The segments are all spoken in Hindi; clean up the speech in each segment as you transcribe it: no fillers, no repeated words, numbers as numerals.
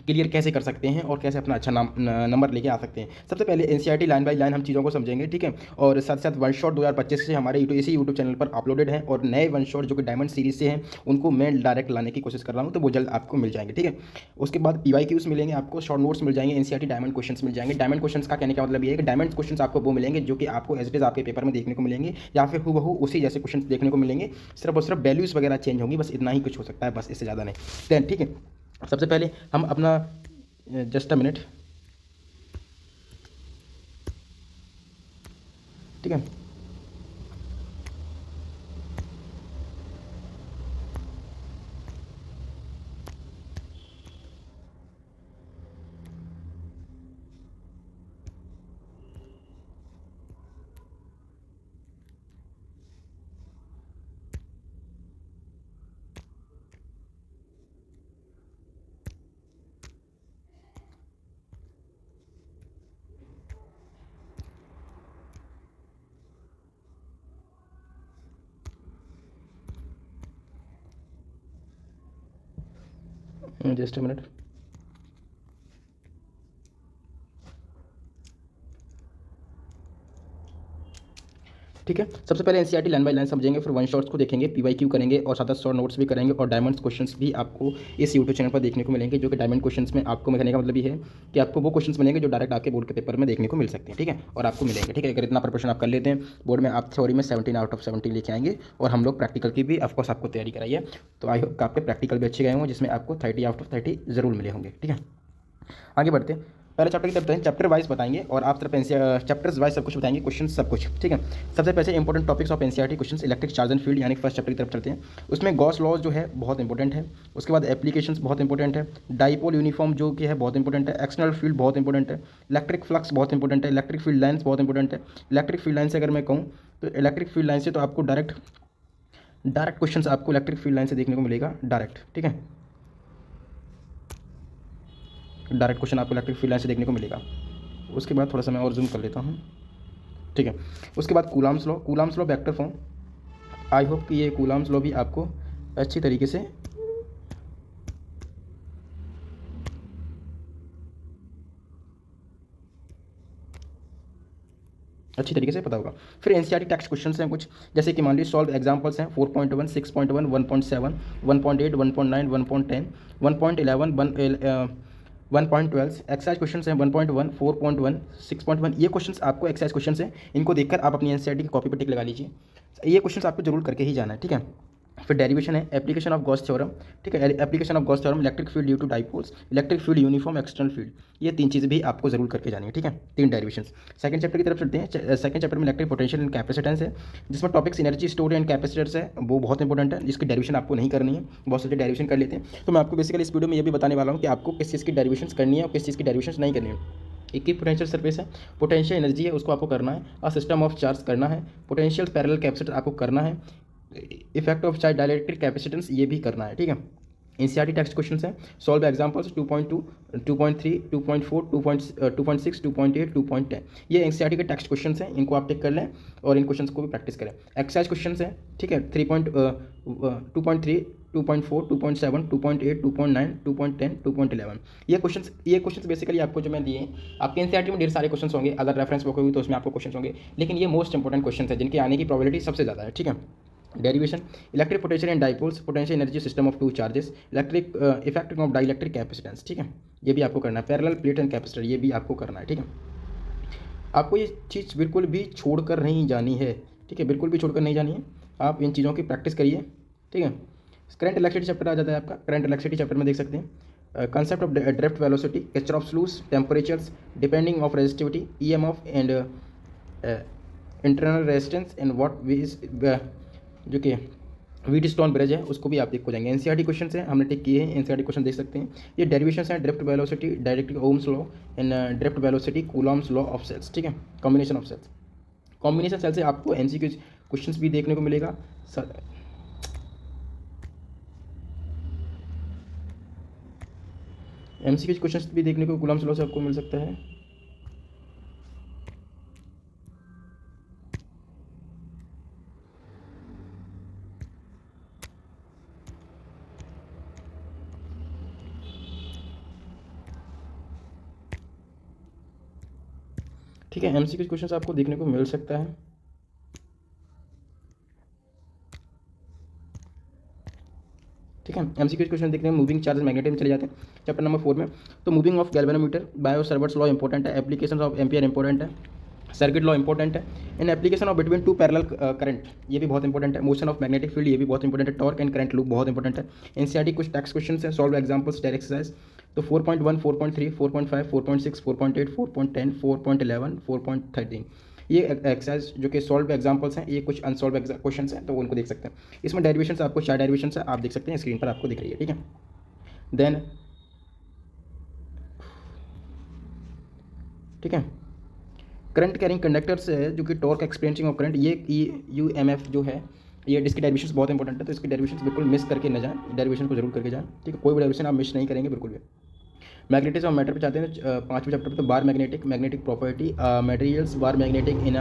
क्लियर कैसे कर सकते हैं और कैसे अपना अच्छा नंबर लेके आ सकते हैं। सबसे पहले एनसीईआरटी लाइन बाय लाइन हम चीज़ों को समझेंगे, ठीक है। और साथ साथ वन शॉट 2025 से हमारे इसी यूट्यूब चैनल पर अपलोडेड है, और नए वन शॉट जो कि डायमंड सीरीज से हैं उनको मैं डायरेक्ट लाने की कोशिश कर रहा हूँ, तो वो जल्द आपको मिल जाएंगे, ठीक है। उसके बाद पीवाईक्यूज मिलेंगे आपको, शॉर्ट नोट्स मिल जाएंगे, एनसीईआरटी डायमंड क्वेश्चंस मिल जाएंगे। डायमंड क्वेश्चंस का कहने का मतलब ये है कि डायमंड क्वेश्चंस आपको वो मिलेंगे जो कि आपको एज इट इज आपके पेपर में देखने को मिलेंगे, या फिर हूबहू उसी जैसे क्वेश्चन देखने को मिलेंगे, सिर्फ और सिर्फ वैल्यूज़ वगैरह चेंज होंगी, बस इतना ही कुछ हो सकता है, बस इससे ज़्यादा नहीं। देन ठीक है, सबसे पहले हम अपना जस्ट अ मिनट, ठीक है। जस्ट अ मिनट, ठीक है। सबसे पहले एनसीईआरटी लाइन बाय लाइन समझेंगे, फिर वन शॉट्स को देखेंगे, पीवाईक्यू करेंगे, और साथ साथ शॉर्ट नोट्स भी करेंगे, और डायमंड्स क्वेश्चंस भी आपको इस यूट्यूब चैनल पर देखने को मिलेंगे, जो कि डायमंड क्वेश्चंस में आपको कहने का मतलब ये है कि आपको वो क्वेश्चंस मिलेंगे जो डायरेक्ट आपके बोर्ड के पेपर में देखने को मिल सकते हैं, ठीक है, और आपको मिलेंगे, ठीक है। अगर इतना प्रिपरेशन आप कर लेते हैं, बोर्ड में आप थ्योरी में 17 आउट ऑफ 70 लेके आएंगे, और हम लोग प्रैक्टिकल की भी ऑफकोर्स आपको तैयारी कराई है, तो आई होप आपके प्रैक्टिकल भी अच्छे गए हों, जिसमें आपको 30 आउट ऑफ 30 जरूर मिले होंगे, ठीक है। आगे बढ़ते हैं, पहले चैप्टर की तरफ हैं, चैप्टर वाइज बताएंगे, और आप तरफ चैप्टर्स वाइज सब कुछ बताएंगे, क्वेश्चन सब कुछ, ठीक है। सबसे पहले important topics of NCERT questions, electric charge and field, यानी फर्स्ट चैप्टर की तरफ चलते हैं। उसमें गॉस लॉज जो है बहुत इंपॉर्टेंट है, उसके बाद एप्लीकेशंस बहुत इंपॉर्टेंट है, डाइपोल यूनिफॉर्म जो कि है बहुत इंपॉर्टेंट है, एक्सटर्नल फील्ड बहुत इंपॉर्टेंट है, इलेक्ट्रिक फ्लक्स बहुत इंपॉर्टेंट है, इलेक्ट्रिक फील्ड लाइन्स बहुत इंपॉर्टेंट है। इलेक्ट्रिक फील्ड लाइन से अगर मैं कहूँ, तो इलेक्ट्रिक फील्ड लाइन से तो आपको डायरेक्ट डायरेक्ट क्वेश्चन आपको इलेक्ट्रिक फील्ड लाइन से देखने को मिलेगा, डायरेक्ट, ठीक है। डायरेक्ट क्वेश्चन आपको इलेक्ट्रिक फील्ड लाइन से देखने को मिलेगा। उसके बाद थोड़ा सा मैं और जूम कर लेता हूँ, ठीक है। उसके बाद coulombs law vector form, I hope कि ये कूलाम्स लॉ भी आपको अच्छी तरीके से पता होगा। फिर एनसीईआरटी टेक्स्ट क्वेश्चंस हैं कुछ, जैसे कि मान लीजिए सॉल्व एग्जांपल्स हैं 4.1, 6.1, 1.7, 1.8, 1.9, 1.10, 1.11, 1.12 एक्सरसाइज क्वेश्चन हैं 1.1, 4.1, 6.1। ये क्वेश्चंस आपको एक्सरसाइज क्वेश्चन हैं, इनको देखकर आप अपनी एनसीईआरटी की कॉपी पर टिक लगा लीजिए, ये क्वेश्चंस आपको जरूर करके ही जाना है, ठीक है। फिर डेरिवेशन है, एप्लीकेशन ऑफ गॉस थ्योरम, ठीक है, application of Gauss theorem, electric field due to dipoles, electric field uniform, external field, ये तीन चीज़ें भी आपको जरूर करके जानी है, ठीक है, तीन डेरिवेशन। सेकंड चैप्टर की तरफ चलते हैं। सेकंड चैप्टर में इलेक्ट्रिक पोटेंशियल एंड कैपेसिटेंस है, जिसमें topics energy storage and capacitors है, वो बहुत इंपॉर्टेंट है, जिसकी डेरिवेशन आपको नहीं करनी है, बहुत सारे डेरिवेशन कर लेते हैं। तो मैं आपको बेसिकली इस वीडियो में ये भी बताने वाला हूँ कि आपको किस चीज़ की डेरिवेशन करनी है और किस चीज़ की डेरिवेशन नहीं करनी है। एक ही पोटेंशियल सरफेस है, पोटेंशियल एनर्जी है, उसको आपको करना है, और सिस्टम ऑफ चार्ज करना है, पोटेंशियल पैरेलल कैपेसिटर आपको करना है, effect of charge dielectric capacitance ये भी करना है, ठीक है। एनसीईआरटी टेक्स्ट क्वेश्चन हैं, सॉल्व एग्जांपल्स 2.2, 2.3, 2.4, 2.6, 2.8, 2.10, ये एनसीईआरटी के टेक्स्ट क्वेश्चन हैं, इनको आप टिक कर लें और इन क्वेश्चंस को भी प्रैक्टिस करें। एक्सरसाइज क्वेश्चन हैं, ठीक है, 2.3, 2.4, 2.7, 2.8, 2.9, 2.10, 2.11, ये क्वेश्चंस बेसिकली आपको जो मैं दिए हैं, आपके एनसीईआरटी में ढेर सारे क्वेश्चंस होंगे, अगर रेफरेंस बुक होगी तो उसमें आपको क्वेश्चन होंगे, लेकिन ये मोस्ट इंपॉर्टेंट क्वेश्चन है जिनके आने की प्रोबेबिलिटी सबसे ज़्यादा है, ठीक है। Derivation, electric potential and dipoles, potential energy system of two charges, electric effect of dielectric capacitance, ठीक है, ये भी आपको करना है। पैरेलल प्लेट एंड कैपेसिटर, ये भी आपको करना है, ठीक है। आपको ये चीज़ बिल्कुल भी छोड़कर नहीं जानी है, ठीक है, बिल्कुल भी छोड़कर नहीं जानी है, आप इन चीज़ों की प्रैक्टिस करिए, ठीक है। करंट इलेक्ट्रिसिटी चैप्टर आ जाता है आपका, करंट इलेक्ट्रिसिटी चैप्टर में देख सकते हैं concept of drift velocity, Kirchhoff's laws, temperatures, depending of resistivity, EMF and internal resistance and what we जो कि व्हीट स्टोन ब्रिज है, उसको भी आप देख हो जाएंगे। एनसीईआरटी क्वेश्चन है, हमने टिक किए हैं, एनसीईआरटी क्वेश्चन देख सकते हैं। ये डेरिवेशंस हैं, drift velocity, directly Ohm's law and drift velocity, Coulomb's law of cells, ठीक है, combination of cells. Combination cell से आपको एमसीक्यू क्वेश्चंस भी देखने को मिलेगा, एमसीक्यू क्वेश्चंस भी देखने को कूलॉम्स लॉ से आपको मिल सकता है। ठीक है, एमसीक्यू क्वेश्चन आपको देखने को मिल सकता है। ठीक है, एमसीक्यू क्वेश्चन देखने में मूविंग चार्ज मैग्नेटिज्म चले जाते हैं चैप्टर नंबर 4 में। तो moving of galvanometer, Biot Savart's law important है, एप्लीकेशन ऑफ एम्पियर इंपॉर्टेंट है, सर्किट लॉ इंपॉर्टेंट है, in application of between two parallel current ये भी बहुत इंपॉर्टेंट है, मोशन ऑफ मैग्नेटिक फील्ड ये भी बहुत इंपॉर्टेंट है, टॉर्क एंड करंट लूप बहुत इंपॉर्टेंट है, एनसीईआरटी कुछ टैक्स क्वेश्चन है, सॉल्व एग्जांपल्स डायरेक्ट एक्सरसाइज। तो 4.1, 4.3, 4.5, 4.6, 4.8, 4.10, 4.11, 4.13 ये एक्सरसाइज जो कि सॉल्व एग्जांपल्स हैं, ये कुछ अनसॉल्व क्वेश्चन हैं, तो उनको देख सकते हैं। इसमें डेरिवेशंस आपको 4 डेरिवेशंस है, आप देख सकते हैं स्क्रीन पर आपको दिख रही है। ठीक है, देन ठीक है, करंट कैरिंग कंडक्टर्स है जो कि टॉर्क एक्सपीरियंसिंग ऑफ करंट, ये यूएमएफ जो है ये इसकी डेरिवेशंस बहुत इंपॉर्टेंट है, तो इसकी डेरिवेशंस बिल्कुल मिस करके न जाएं, डेरिवेशन को जरूर करके जाएं। ठीक है, कोई भी डेरिवेशन आप मिस नहीं करेंगे बिल्कुल भी। मैग्नेटिज्म ऑफ मैटर पे चाहते हैं 5वें चैप्टर पे, तो बार मैग्नेटिक प्रॉपर्टी, मटेरियल्स बार मैग्नेटिक इन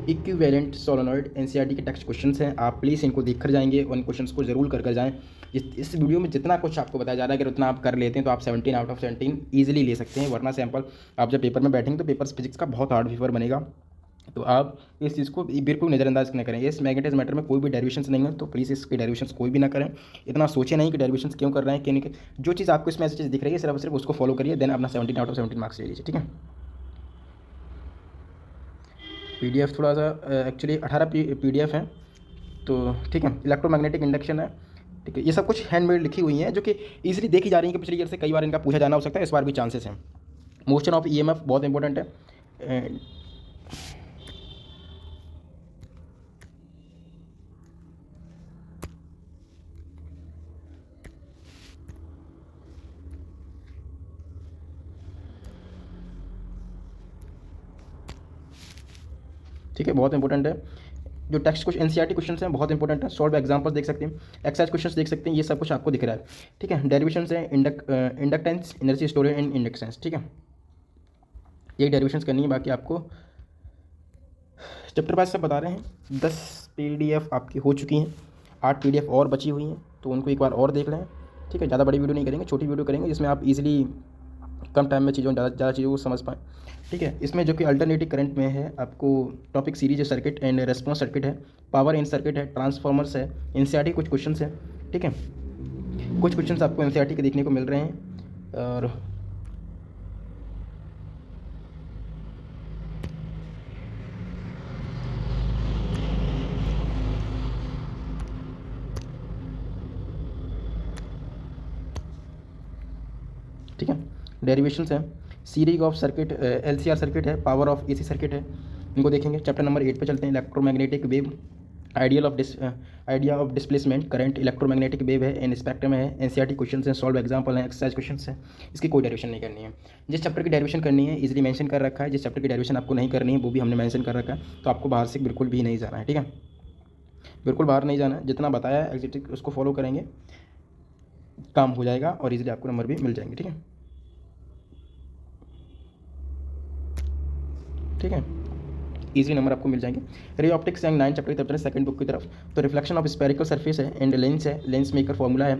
इक्विवेलेंट सोलेनॉइड, एनसीईआरटी के टेक्स्ट क्वेश्चंस हैं, आप प्लीज़ इनको देख कर जाएंगे, उन क्वेश्चंस को जरूर कर जाएं। इस वीडियो में जितना कुछ आपको बताया जा रहा है अगर उतना आप कर लेते हैं तो आप 17 आउट ऑफ 17 ईजिली ले सकते हैं, वरना सैंपल आप जब पेपर में बैठेंगे तो पेपर फिजिक्स का बहुत हार्ड पेपर बनेगा। तो आप इस चीज़ को बिल्कुल नज़रअंदाज न करें। इस मैग्नेटिज्म मैटर में कोई भी डेरिवेशंस नहीं है, तो प्लीज़ इसके डेरिवेशंस कोई भी ना करें, इतना सोचें नहीं कि डेरिवेशंस क्यों कर रहे हैं, क्यों नहीं। जो चीज़ आपको इसमें ऐसी चीज़ दिख रही है सिर्फ उसको फॉलो करिए, देन अपना 17 आउट ऑफ 17 मार्क्स ले लीजिए। ठीक है, पीडीएफ थोड़ा सा एक्चुअली 18 पीडीएफ है, तो ठीक है, इलेक्ट्रोमैग्नेटिक इंडक्शन है। ठीक है, ये सब कुछ हैंडमेड लिखी हुई हैं जो कि ईजिली देखी जा रही है कि पिछले ईयर से कई बार इनका पूछा जाना हो सकता है, इस बार भी चांसेस हैं। मोशन ऑफ ईएमएफ बहुत इंपॉर्टेंट है। ठीक है, बहुत इंपॉर्टेंट है। जो टेक्स्ट कुछ एनसीईआरटी क्वेश्चन हैं बहुत इंपॉर्टेंट है, सॉल्व एग्जांपल देख सकते हैं, एक्सरसाइज क्वेश्चन देख सकते हैं, ये सब कुछ आपको दिख रहा है। ठीक है, डेरिवेशन है inductance, energy storage and inductance. ठीक है, ये डेरिवेशंस करनी है, बाकी आपको चैप्टर वाइज सब बता रहे हैं। 10 पीडीएफ आपकी हो चुकी हैं, 8 पीडीएफ और बची हुई हैं, तो उनको एक बार और देख लें। ठीक है, ज़्यादा बड़ी वीडियो नहीं करेंगे, छोटी वीडियो करेंगे जिसमें आप इजीली कम टाइम में ज़्यादा चीज़ों को समझ पाएँ। ठीक है, इसमें जो कि अल्टरनेटिव करंट में है आपको टॉपिक सीरीज है, सर्किट एंड रेस्पॉन्स सर्किट है, पावर इन सर्किट है, ट्रांसफॉर्मर्स है, एनसीईआरटी कुछ क्वेश्चन है। ठीक है, कुछ क्वेश्चन आपको एनसीईआरटी के देखने को मिल रहे हैं। और ठीक है, डेरिवेशंस है, series of circuit, LCR circuit है, पावर ऑफ एसी सर्किट है, इनको देखेंगे। चैप्टर नंबर 8 पे चलते हैं, electromagnetic wave, idea of displacement current, electromagnetic wave है, इन स्पेक्ट्रम है, एनसीईआरटी क्वेश्चन है, सॉल्व एग्जांपल है, एक्सरसाइज क्वेश्चन है। इसकी कोई डेरिवेशन नहीं करनी है। जिस चैप्टर की डेरिवेशन करनी है इजीली मेंशन कर रखा है, जिस चैप्टर की डेरिवेशन आपको नहीं करनी है वो भी हमने मेंशन कर रखा है, तो आपको बाहर से बिल्कुल भी नहीं जाना है। ठीक है, बिल्कुल बाहर नहीं जाना है, जितना बताया है एग्जैक्टली उसको फॉलो करेंगे, काम हो जाएगा और इजीली आपको नंबर भी मिल जाएंगे। ठीक है, ठीक है, इजी नंबर आपको मिल जाएंगे। रे ऑप्टिक्स एंड 9 चैप्टर की तरफ सेकंड बुक की तरफ, तो रिफ्लेक्शन ऑफ स्पेरिकल सरफेस है एंड लेंस है, लेंस मेकर फॉर्मूला है,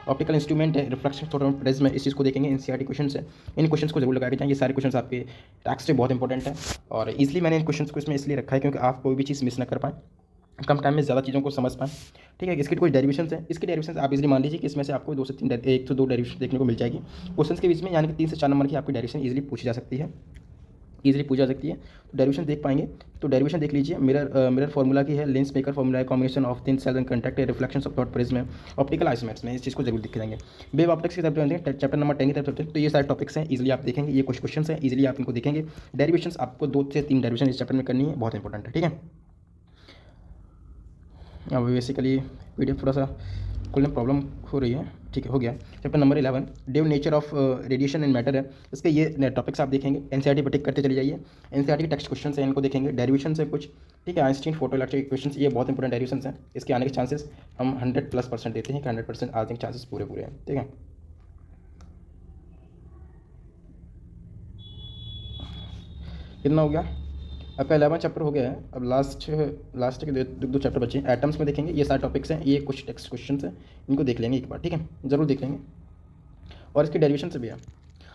ऑप्टिकल इंस्ट्रूमेंट है, रिफ्लेक्शन थोड़ा प्रिज्म है, इस चीज़ को देखेंगे। एनसीईआरटी क्वेश्चन है, इन क्वेश्चन को जरूर लगा के जाएंगे, ये सारे क्वेश्चन आपके टैक्स से बहुत इंपॉर्टेंट है, और इजीली मैंने इन क्वेश्चन को इसमें इसलिए रखा है क्योंकि आप कोई भी चीज़ मिस ना कर पाएँ, कम टाइम में ज़्यादा चीज़ों को समझ पाएँ। ठीक है, इसके कुछ डेरिवेशंस हैं, इसके डेरिवेशंस आप इजीली मान लीजिए कि इसमें से आपको 2 से 3 1 से 2 डेरिवेशन देखने को मिल जाएगी क्वेश्चन के बीच में, यानी कि 3 से 4 नंबर की आपकी डेरिवेशन इजीली पूछी जा सकती है, इजीली पूछा जा सकती है। तो डेरिवेशन देख पाएंगे, तो डेरिवेशन देख लीजिए। मिरर फार्मूला की है, लेंस मेकर फार्मूला है, combination of thin cell and contact है, रिफ्लेक्शन ऑफ डॉट प्रिज्म में, ऑप्टिकल आइसोमेट्स में, इस चीज़ को जरूर दिख जाएंगे। वेव ऑप्टिक्स की तरफ जाएंगे, चैप्टर नंबर 10 की तरफ चलते हैं, तो ये सारे टॉपिक्स हैं, इजीली आप देखेंगे, ये कुछ क्वेश्चन हैं, इजीली आप इनको देखेंगे। डेरिवेशन आपको 2 से 3 डेरिवेशन इस चैप्टर में करनी है, बहुत इंपॉर्टेंट है। ठीक है, अब बेसिकली पीडीएफ थोड़ा सा खोलने में प्रॉब्लम हो रही है। ठीक है, हो गया। चैप्टर नंबर 11 डेव nature of radiation and matter है, इसके ये टॉपिक्स आप देखेंगे, एनसीईआरटी पर टिक करते चले जाइए। एनसीईआरटी के टेक्स्ट क्वेश्चन हैं, इनको देखेंगे। डेरिवेशन है कुछ, ठीक है, आइंस्टीन फोटो इलेक्ट्रिक क्वेश्चन, ये बहुत इंपॉर्टेंट डेरिवेशन हैं, इसके आने के चांसेस हम 100+% देते हैं कि 100% आने के चांसेस पूरे हैं। ठीक है, कितना हो गया आपका 11 चैप्टर हो गया है। अब लास्ट के दो चैप्टर बचे हैं, एटम्स में देखेंगे, ये सारे टॉपिक्स हैं, ये कुछ टेक्स्ट क्वेश्चन हैं, इनको देख लेंगे एक बार। ठीक है, जरूर देख लेंगे, और इसके डेरिवेशन से भी है।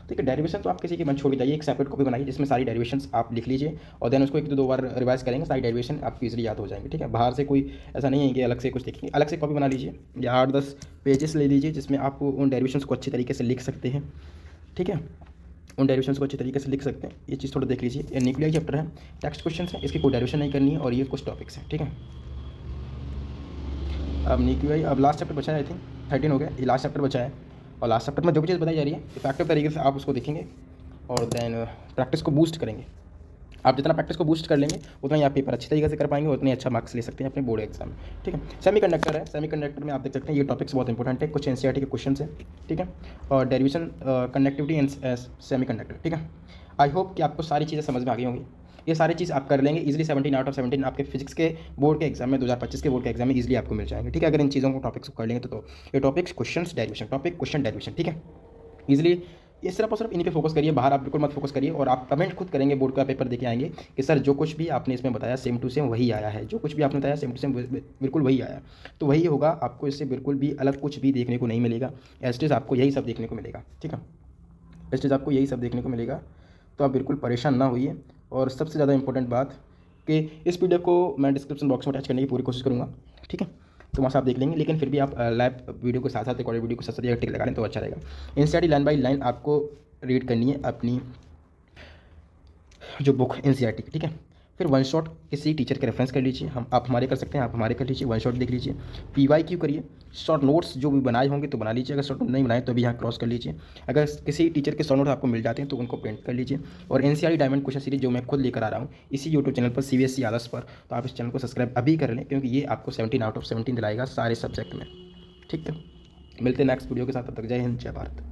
ठीक है, डेरिवेशन तो आप किसी की मन छोड़ के जाइए, एक सेपरेट कॉपी बनाइए जिसमें सारी डेरिवेशंस आप लिख लीजिए और देन उसको 1 2 बार रिवाइज करेंगे, सारी डेरिवेशन आपको ईजिली याद हो जाएंगे। ठीक है, बाहर से कोई ऐसा नहीं है कि अलग से कुछ देखेंगे, अलग से कॉपी बना लीजिए या 8-10 पेजेस ले लीजिए जिसमें आप उन डेरिवेशंस को अच्छी तरीके से लिख सकते हैं। ठीक है, उन डेरिवेशंस को अच्छी तरीके से लिख सकते हैं, ये चीज़ थोड़ा देख लीजिए। ये न्यूक्लियर चैप्टर है, टेक्स्ट क्वेश्चन है, इसकी कोई डेरिवेशन नहीं करनी है और ये कुछ टॉपिक्स हैं। ठीक है, अब न्यूक्लियर, अब लास्ट चैप्टर बचा है, आई थिंक 13 हो गया, ये लास्ट चैप्टर बचा है और लास्ट चैप्टर में जो भी चीज़ बताई जा रही है इफेक्टिव तरीके से आप उसको देखेंगे और देन प्रैक्टिस को बूस्ट करेंगे। आप जितना प्रैक्टिस को बूस्ट कर लेंगे उतना ही आप पेपर अच्छी तरीके से कर पाएंगे, उतने अच्छा मार्क्स ले सकते हैं अपने बोर्ड एग्जाम में। ठीक है, सेमीकंडक्टर है, सेमीकंडक्टर में आप देख सकते हैं ये टॉपिक्स बहुत इंपॉर्टेंट है, कुछ एनसीईआरटी के क्वेश्चन है। ठीक है, और डेरिवेशन कनेक्टिविटी एंड सेमीकंडक्टर। ठीक है, आई होप कि आपको सारी चीज़ें समझ में आ गई होंगी। ये सारी चीज़ आप कर लेंगे इजीली, 17 आउट ऑफ 17 आपके फिजिक्स के बोर्ड के एग्जाम में 2025 के बोर्ड के एग्जाम में इजीली आपको मिल जाएंगे। ठीक है, अगर इन चीज़ों को टॉपिक्स को कर लेंगे तो ये topics question derivation, topic question derivation. ठीक है, ईजिली ये सिर्फ और सिर्फ इन्हीं पे फोकस करिए, बाहर आप बिल्कुल मत फोकस करिए और आप कमेंट खुद करेंगे, बोर्ड का पेपर देके आएंगे कि सर जो कुछ भी आपने इसमें बताया सेम टू सेम वही आया है, जो कुछ भी आपने बताया सेम टू सेम बिल्कुल वही आया। तो वही होगा, आपको इससे बिल्कुल भी अलग कुछ भी देखने को नहीं मिलेगा, एज आपको यही सब देखने को मिलेगा। ठीक है, एज आपको यही सब देखने को मिलेगा, तो आप बिल्कुल परेशान ना होइए। और सबसे ज़्यादा इंपॉर्टेंट बात कि इस पीडीएफ को मैं डिस्क्रिप्शन बॉक्स में अटैच करने की पूरी कोशिश करूँगा। ठीक है, तो वहाँ से आप देख लेंगे, लेकिन फिर भी आप लाइव वीडियो के साथ साथ रिकॉर्डेड वीडियो के साथ साथ टिक लगा लें तो अच्छा रहेगा। एनसीईआरटी लाइन बाई लाइन आपको रीड करनी है अपनी जो बुक एनसीईआरटी की। ठीक है, फिर वन शॉट किसी टीचर के रेफरेंस कर लीजिए, हम आप हमारे कर सकते हैं, आप हमारे कर लीजिए, वन शॉट देख लीजिए। पीवाईक्यू करिए, शॉर्ट नोट्स जो भी बनाए होंगे तो बना लीजिए, अगर शॉर्ट नोट नहीं बनाए तो भी यहाँ क्रॉस कर लीजिए। अगर किसी टीचर के शॉर्ट नोट आपको मिल जाते हैं तो उनको प्रिंट कर लीजिए। और एनसीईआरटी डायमंड क्वेश्चन सीरीज जो मैं खुद लेकर आ रहा हूँ इसी यूट्यूब चैनल पर सीबीएसई आदर्श पर, तो आप इस चैनल को सब्सक्राइब अभी कर लें क्योंकि ये आपको 17 आउट ऑफ 17 दिलाएगा सारे सब्जेक्ट में। ठीक है, मिलते हैं नेक्स्ट वीडियो के साथ, तब तक जय हिंद जय भारत।